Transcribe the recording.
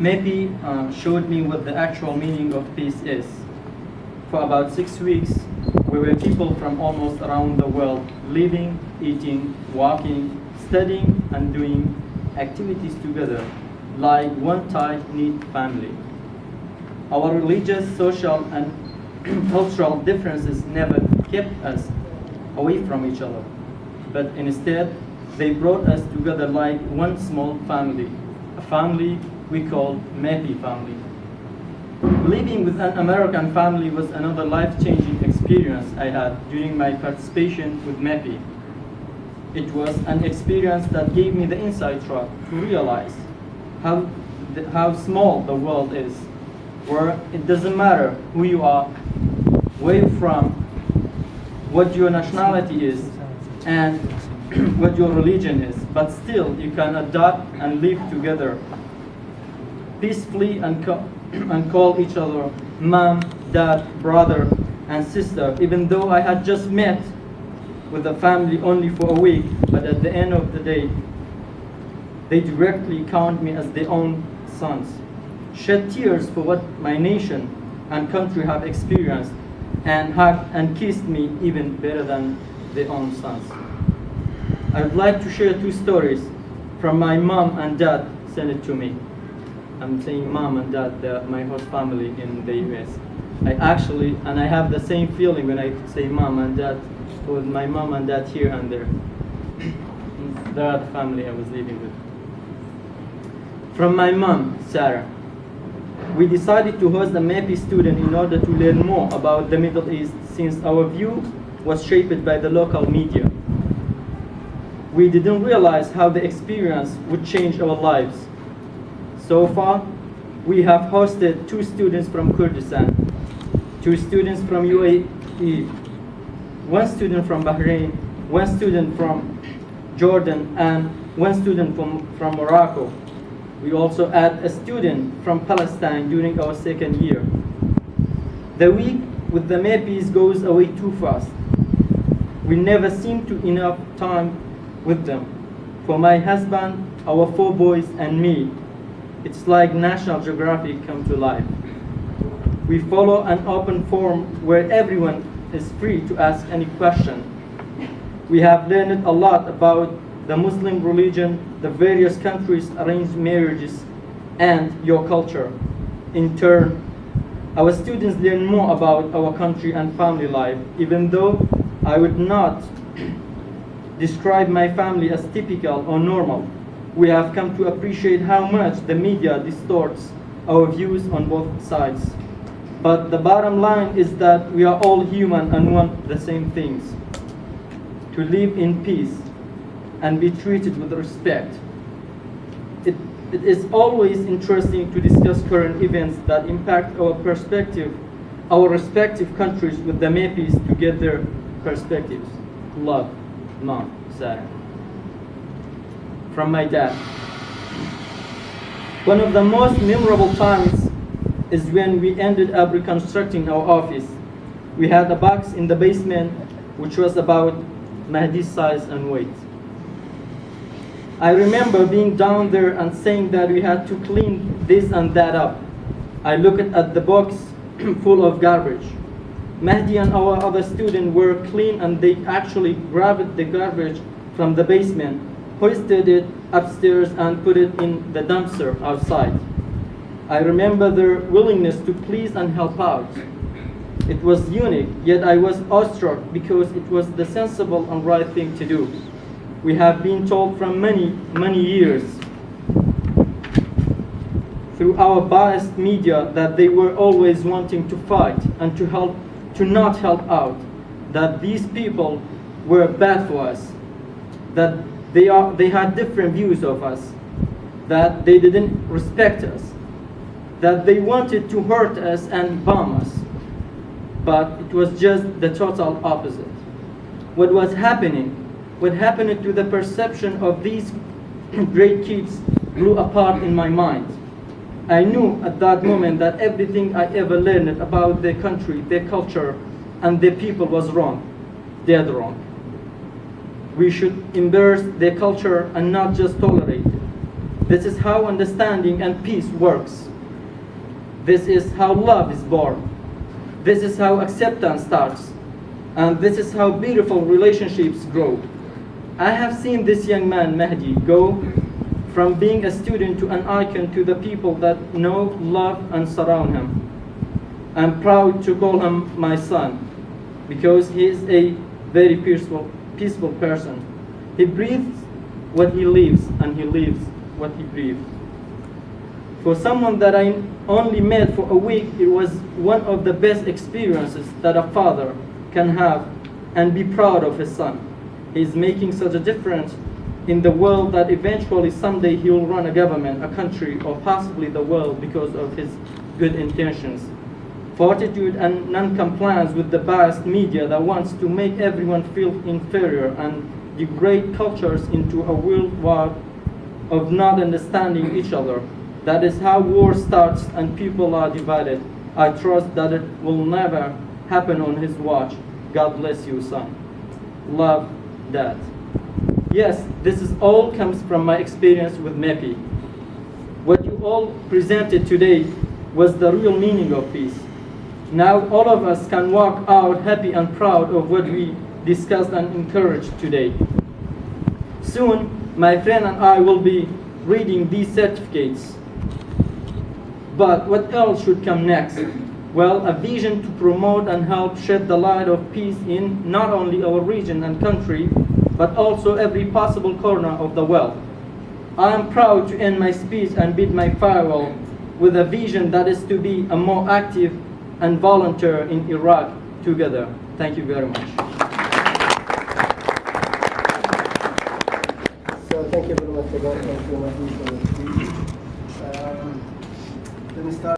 MEPI showed me what the actual meaning of peace is. For about 6 weeks, we were people from almost around the world, living, eating, walking, studying, and doing activities together, like one tight-knit family. Our religious, social, and cultural differences never kept us away from each other, but instead, they brought us together like one small family, a family we called MEPI family. Living with an American family was another life-changing experience I had during my participation with MEPI. It was an experience that gave me the inside track to realize how small the world is, where it doesn't matter who you are, where you're from, what your nationality is, and what your religion is, but still you can adapt and live together peacefully and call each other mom, dad, brother, and sister, even though I had just met with the family only for a week, but at the end of the day, they directly count me as their own sons, shed tears for what my nation and country have experienced, and hugged and kissed me even better than their own sons. I would like to share 2 stories from my mom and dad sent it to me. I'm saying mom and dad, my host family in the US. I have the same feeling when I say mom and dad, with my mom and dad here and there. They are the family I was living with. From my mom, Sarah. We decided to host a MEPI student in order to learn more about the Middle East, since our view was shaped by the local media. We didn't realize how the experience would change our lives. So far, we have hosted 2 students from Kurdistan, 2 students from UAE, 1 student from Bahrain, 1 student from Jordan, and 1 student from Morocco. We also add a student from Palestine during our 2nd year. The week with the MEPIs goes away too fast. We never seem to enough time with them. For my husband, our 4 boys, and me, it's like National Geographic come to life. We follow an open forum where everyone is free to ask any question. We have learned a lot about the Muslim religion, the various countries' arranged marriages, and your culture. In turn, our students learn more about our country and family life, even though I would not describe my family as typical or normal. We have come to appreciate how much the media distorts our views on both sides. But the bottom line is that we are all human and want the same things: to live in peace and be treated with respect. It is always interesting to discuss current events that impact our respective countries with the MEPIs to get their perspectives. Love, Mom, Sarah. From my dad. One of the most memorable times is when we ended up reconstructing our office. We had a box in the basement which was about Mahdi's size and weight. I remember being down there and saying that we had to clean this and that up. I looked at the box full of garbage. Mahdi and our other students were clean, and they actually grabbed the garbage from the basement, hoisted it upstairs, and put it in the dumpster outside. I remember their willingness to please and help out. It was unique, yet I was awestruck because it was the sensible and right thing to do. We have been told from many years through our biased media that they were always wanting to fight and to not help out, that these people were bad for us, that they had different views of us, that they didn't respect us, that they wanted to hurt us and bomb us. But it was just the total opposite. What happened to the perception of these great kids blew apart in my mind. I knew at that moment that everything I ever learned about their country, their culture, and their people was wrong, dead wrong. We should embrace their culture and not just tolerate it. This is how understanding and peace works. This is how love is born. This is how acceptance starts. And this is how beautiful relationships grow. I have seen this young man, Mahdi, go from being a student to an icon to the people that know, love, and surround him. I'm proud to call him my son because he is a very peaceful person. He breathes what he lives, and he lives what he breathes. For someone that I only met for a week, it was one of the best experiences that a father can have and be proud of his son. He's making such a difference in the world that eventually someday he will run a government, a country, or possibly the world because of his good intentions. Fortitude and non-compliance with the biased media that wants to make everyone feel inferior and degrade cultures into a world war of not understanding each other. That is how war starts and people are divided. I trust that it will never happen on his watch. God bless you, son. Love, Dad. Yes, this is all comes from my experience with MEPI. What you all presented today was the real meaning of peace. Now all of us can walk out happy and proud of what we discussed and encouraged today. Soon, my friend and I will be reading these certificates. But what else should come next? Well, a vision to promote and help shed the light of peace in not only our region and country, but also every possible corner of the world. I am proud to end my speech and bid my farewell with a vision that is to be a more active and volunteer in Iraq together. Thank you very much. So thank you very much again. Thank you, Mahdi, for the speech. Let me start.